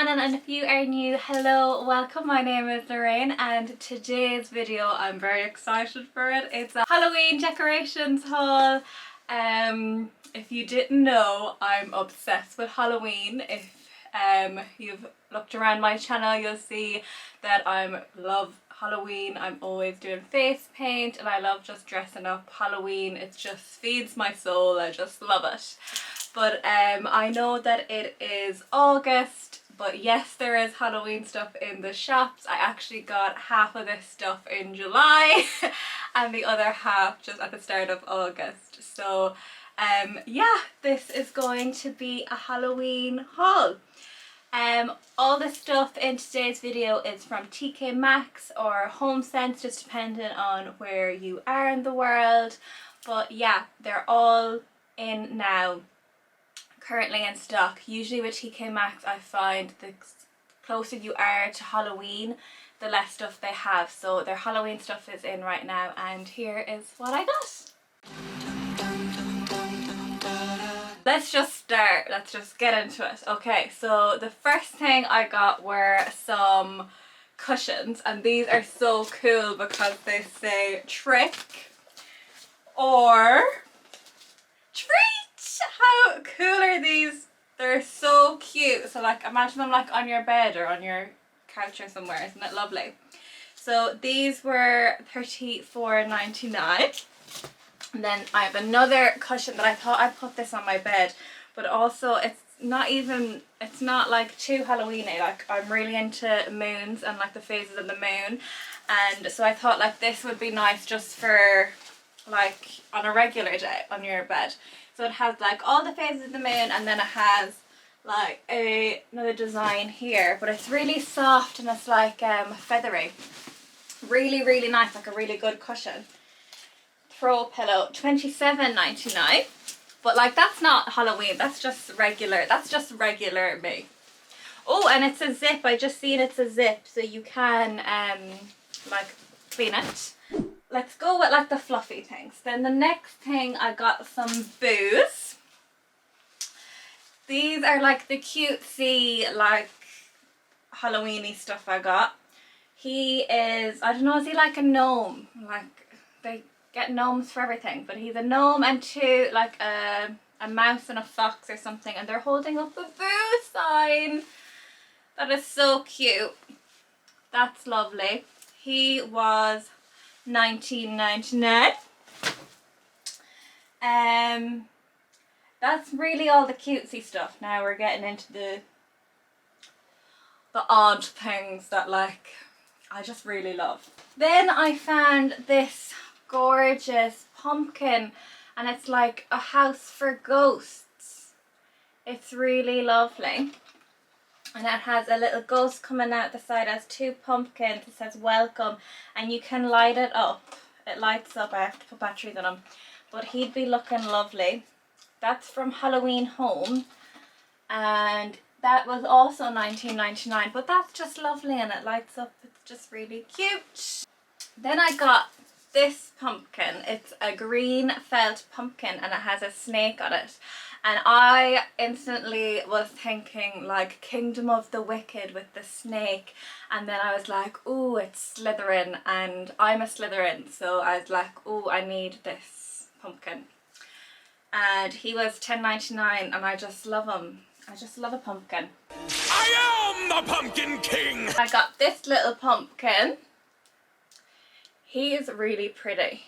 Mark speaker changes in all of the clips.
Speaker 1: channel, and if you are new, hello, welcome. My name is Lorraine and today's video, I'm very excited for it. It's a Halloween decorations haul. If you didn't know, I'm obsessed with Halloween. If you've looked around my channel, you'll see that I love Halloween. I'm always doing face paint and I love just dressing up. Halloween, it just feeds my soul. I just love it. But I know that it is August, but yes, there is Halloween stuff in the shops. I actually got half of this stuff in July and the other half just at the start of August. So yeah, this is going to be a Halloween haul. All the stuff in today's video is from TK Maxx or Homesense, just depending on where you are in the world. But yeah, they're all in now, currently in stock. Usually with TK Maxx, I find the closer you are to Halloween, the less stuff they have. So their Halloween stuff is in right now, and here is what I got. Let's just start. Let's just get into it. Okay, so the first thing I got were some cushions, and these are so cool because they say trick or treat. How cool are these? They're so cute. So like imagine them like on your bed or on your couch or somewhere. Isn't it lovely? So these were $34.99. And then I have another cushion that I thought I'd put this on my bed, but also it's not like too Halloween-y. Like I'm really into moons and like the phases of the moon, and so I thought like this would be nice just for like on a regular day on your bed. So it has like all the phases of the moon, and then it has like another design here, but it's really soft and it's like feathery. Really nice, like a really good cushion. Throw pillow, $27.99. But like that's not Halloween, that's just regular me. Oh, and it's a zip. I just seen it's a zip, so you can like clean it. Let's go with like the fluffy things. Then the next thing, I got some booze. These are like the cutesy like Halloween-y stuff I got. He is, I don't know, is he like a gnome? Like they get gnomes for everything, but he's a gnome and two like a mouse and a fox or something, and they're holding up a boo sign. That is so cute. That's lovely. He was $19.99. That's really all the cutesy stuff. Now we're getting into the odd things that like I just really love. Then I found this gorgeous pumpkin, and it's like a house for ghosts. It's really lovely, and it has a little ghost coming out the side. It has two pumpkins. It says welcome, and you can light it up. It lights up. I have to put batteries in him, but he'd be looking lovely. That's from Halloween Home, and that was also $19.99, but that's just lovely and it lights up. It's just really cute. Then I got this pumpkin. It's a green felt pumpkin and it has a snake on it, and I instantly was thinking like Kingdom of the Wicked with the snake, and then I was like, oh, it's Slytherin and I'm a Slytherin, so I was like, oh, I need this pumpkin. And he was $10.99 and I just love him. I just love a pumpkin.
Speaker 2: I am the Pumpkin King!
Speaker 1: I got this little pumpkin. He is really pretty.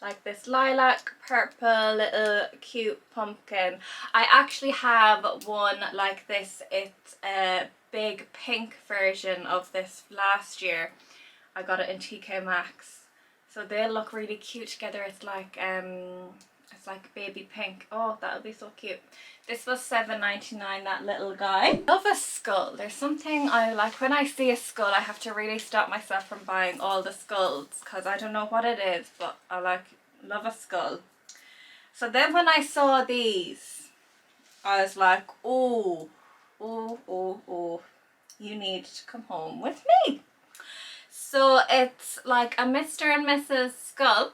Speaker 1: Like this lilac purple little cute pumpkin. I actually have one like this. It's a big pink version of this last year. I got it in TK Maxx. So they look really cute together. It's like baby pink. Oh, that would be so cute. This was $7.99, that little guy. Love a skull. There's something I like when I see a skull. I have to really stop myself from buying all the skulls because I don't know what it is, but I love a skull. So then when I saw these, I was like, oh, you need to come home with me. So it's like a Mr. and Mrs. skull,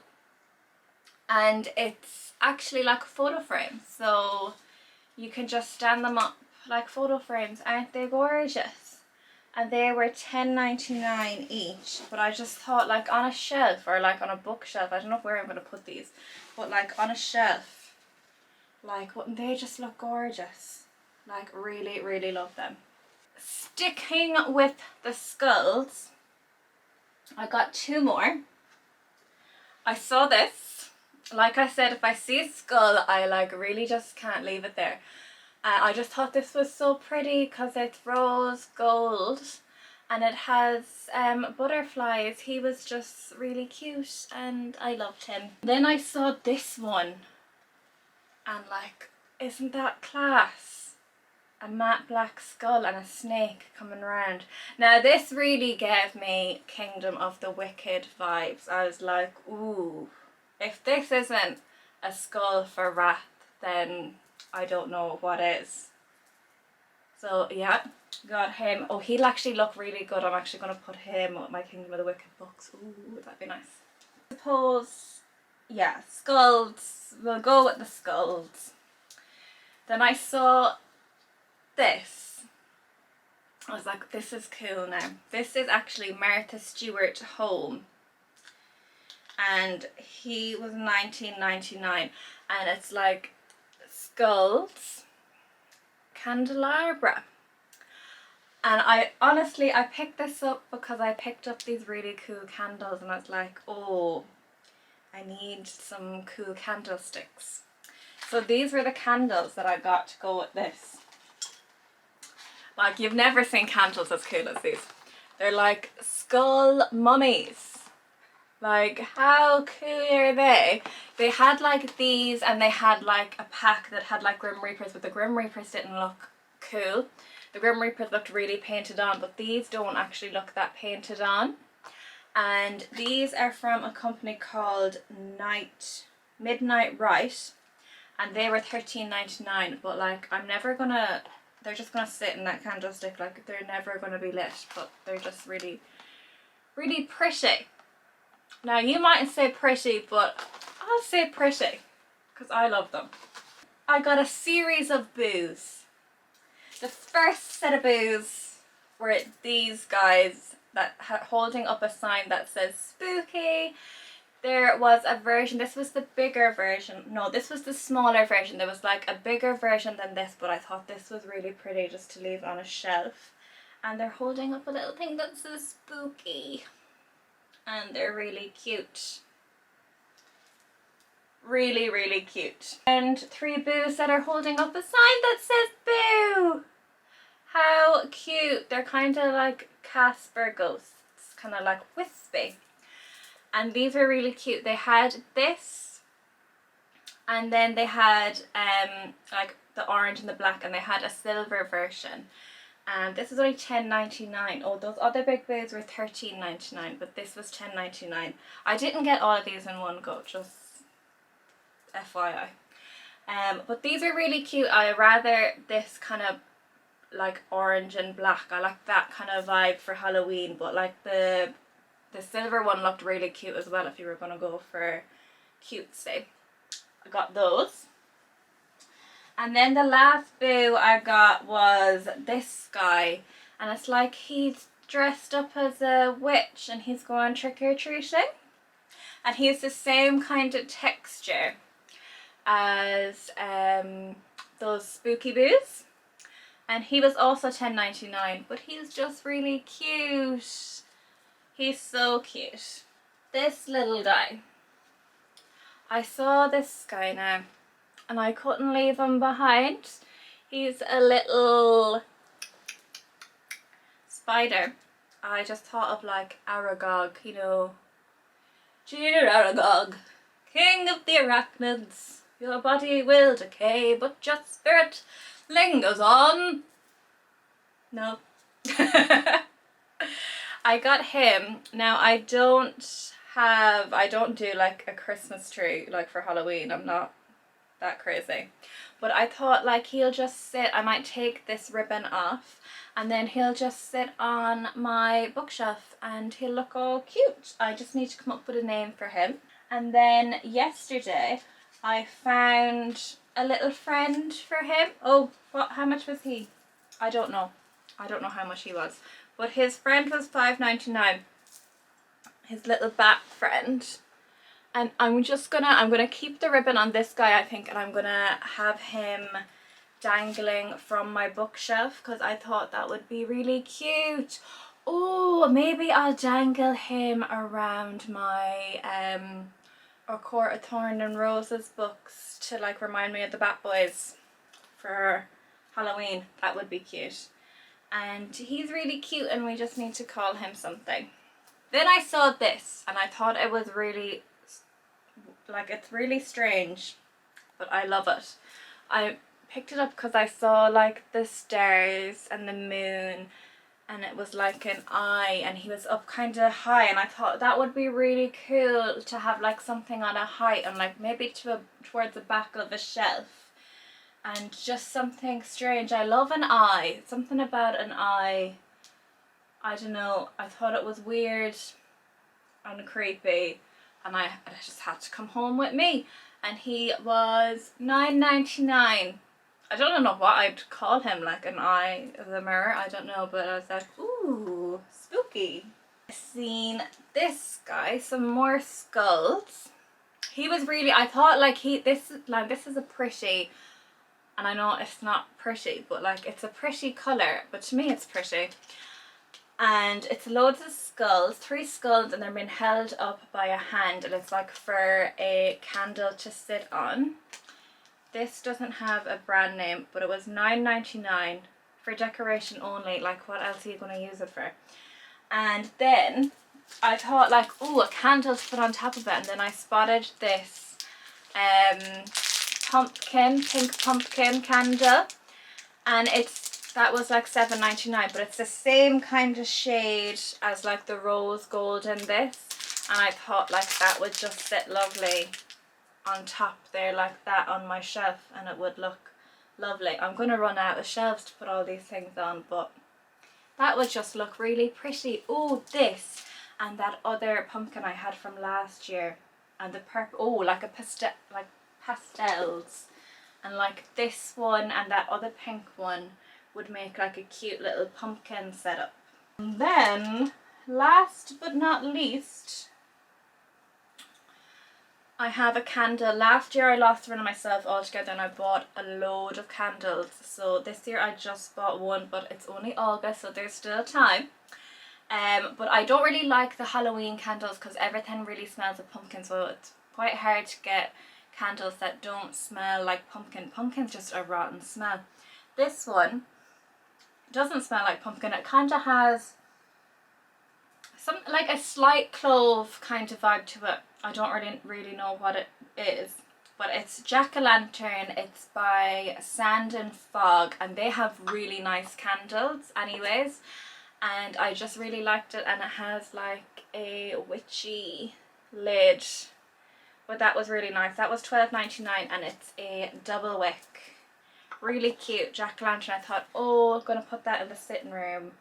Speaker 1: and it's actually like a photo frame, so you can just stand them up like photo frames, aren't they gorgeous? And they were $10.99 each, but I just thought like on a shelf or like on a bookshelf, I don't know where I'm going to put these, but like on a shelf, like wouldn't they just look gorgeous? Like really, really love them. Sticking with the skulls, I got two more. I saw this. Like I said, if I see a skull, I like really just can't leave it there. I just thought this was so pretty because it's rose gold and it has butterflies. He was just really cute and I loved him. Then I saw this one and like, isn't that class? A matte black skull and a snake coming around. Now this really gave me Kingdom of the Wicked vibes. I was like, ooh, if this isn't a skull for Wrath, then I don't know what is. So yeah, got him. Oh, he'll actually look really good. I'm actually going to put him with my Kingdom of the Wicked books. Ooh, that'd be nice. I suppose, yeah, skulls. We'll go with the skulls. Then I saw this. I was like, this is cool now. This is actually Martha Stewart home. And he was $19.99. And it's like skulls, candelabra. And I honestly, I picked this up because I picked up these really cool candles and I was like, oh, I need some cool candlesticks. So these were the candles that I got to go with this. Like, you've never seen candles as cool as these. They're like skull mummies. Like, how cool are they? They had like these and they had like a pack that had like Grim Reapers, but the Grim Reapers didn't look cool. The Grim Reapers looked really painted on, but these don't actually look that painted on. And these are from a company called Midnight Rite. And they were $13.99, but like I'm never gonna, they're just gonna sit in that candlestick, like they're never gonna be lit, but they're just really, really pretty. Now you mightn't say pretty, but I'll say pretty because I love them. I got a series of boos. The first set of boos were these guys that holding up a sign that says spooky. There was a version, this was the bigger version, no, this was the smaller version. There was like a bigger version than this, but I thought this was really pretty just to leave on a shelf. And they're holding up a little thing that says spooky. And they're really cute. Really, really cute. And three boos that are holding up a sign that says boo. How cute. They're kind of like Casper ghosts, kind of like wispy. And these were really cute. They had this, and then they had like the orange and the black, and they had a silver version. And this is only $10.99. Oh, those other big boos were $13.99, but this was $10.99. I didn't get all of these in one go, just FYI. But these are really cute. I rather this kind of like orange and black. I like that kind of vibe for Halloween, but like the silver one looked really cute as well if you were going to go for cutesy. I got those. And then the last boo I got was this guy. And it's like he's dressed up as a witch and he's going trick-or-treating. And he has the same kind of texture as those spooky boos. And he was also $10.99, but he's just really cute. He's so cute. This little guy. I saw this guy now and I couldn't leave him behind. He's a little spider. I just thought of like Aragog, you know. Dear Aragog, king of the arachnids, your body will decay, but your spirit lingers on. No. I got him. Now I don't do like a Christmas tree like for Halloween. I'm not that crazy. But I thought like he'll just sit, I might take this ribbon off and then he'll just sit on my bookshelf and he'll look all cute. I just need to come up with a name for him. And then yesterday I found a little friend for him. Oh, how much was he? I don't know how much he was, but his friend was $5.99, his little bat friend. And I'm gonna keep the ribbon on this guy, I think, and I'm gonna have him dangling from my bookshelf because I thought that would be really cute. Oh, maybe I'll dangle him around my A Court of Thorn and Roses books to like remind me of the Bat Boys for Halloween. That would be cute. And he's really cute and we just need to call him something. Then I saw this and I thought it was really, like, it's really strange, but I love it. I picked it up because I saw like the stars and the moon and it was like an eye and he was up kind of high, and I thought that would be really cool to have like something on a height and like maybe towards the back of a shelf, and just something strange. I love an eye, something about an eye, I don't know, I thought it was weird and creepy, and I just had to come home with me. And he was $9.99. I don't know what I'd call him, like an eye of the mirror, I don't know, but I was like, ooh, spooky. I've seen this guy, some more skulls. He was really, I thought like this is a pretty, and I know it's not pretty, but like it's a pretty colour, but to me it's pretty. And it's loads of skulls, 3 skulls, and they're being held up by a hand, and it's like for a candle to sit on. This doesn't have a brand name, but it was $9.99 for decoration only. Like, what else are you going to use it for? And then I thought like, ooh, a candle to put on top of it, and then I spotted this pink pumpkin candle, and that was like $7.99, but it's the same kind of shade as like the rose gold in this, and I thought like that would just sit lovely on top there like that on my shelf, and it would look lovely. I'm going to run out of shelves to put all these things on, but that would just look really pretty. Oh, this and that other pumpkin I had from last year, and the purple, oh, like a pastels, and like this one and that other pink one would make like a cute little pumpkin setup. And then last but not least, I have a candle. Last year I lost one of myself altogether and I bought a load of candles. So this year I just bought one, but it's only August, so there's still time. But I don't really like the Halloween candles because everything really smells of pumpkin, so it's quite hard to get candles that don't smell like pumpkin. Pumpkin's just a rotten smell. This one doesn't smell like pumpkin. It kind of has some like a slight clove kind of vibe to it. I don't really know what it is, but it's jack-o'-lantern. It's by Sand and Fog, and they have really nice candles anyways, and I just really liked it, and it has like a witchy lid, but that was really nice. That was $12.99, and it's a double wick. Really cute jack-o'-lantern. I thought, oh, I'm gonna put that in the sitting room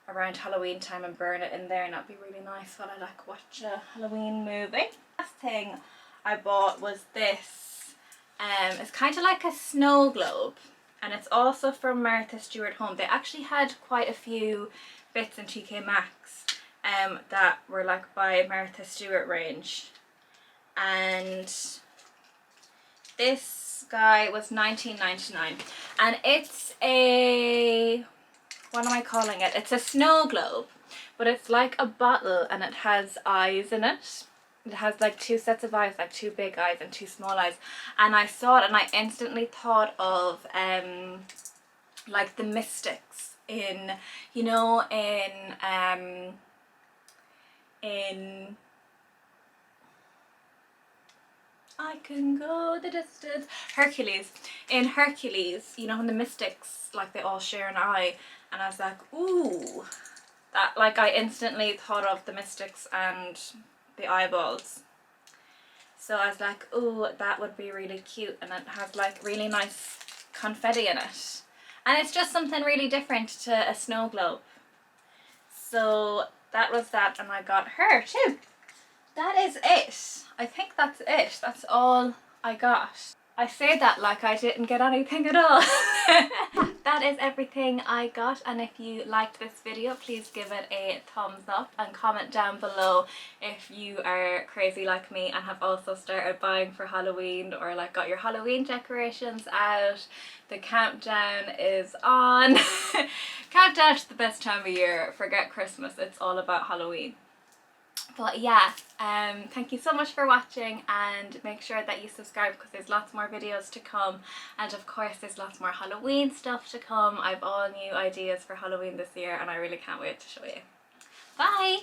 Speaker 1: around Halloween time and burn it in there, and that'd be really nice while I like watch a Halloween movie. Last thing I bought was this. It's kind of like a snow globe, and it's also from Martha Stewart Home. They actually had quite a few bits in TK Maxx that were like by Martha Stewart range, and this guy was $19.99, and it's a, what am I calling it? It's a snow globe, but it's like a bottle and it has eyes in it. It has like 2 sets of eyes, like 2 big eyes and 2 small eyes. And I saw it and I instantly thought of like the mystics in, you know, in I can go the distance, Hercules. In Hercules, you know, when the mystics, like they all share an eye, and I was like, ooh, that, like, I instantly thought of the mystics and the eyeballs. So I was like, ooh, that would be really cute, and it has like really nice confetti in it, and it's just something really different to a snow globe. So that was that, and I got her too. That is it. I think that's it. That's all I got. I say that like I didn't get anything at all. That is everything I got, and if you liked this video please give it a thumbs up and comment down below if you are crazy like me and have also started buying for Halloween or like got your Halloween decorations out. The countdown is on. Countdown to the best time of year. Forget Christmas, it's all about Halloween. But yeah, thank you so much for watching, and make sure that you subscribe because there's lots more videos to come, and of course there's lots more Halloween stuff to come. I've all new ideas for Halloween this year and I really can't wait to show you. Bye!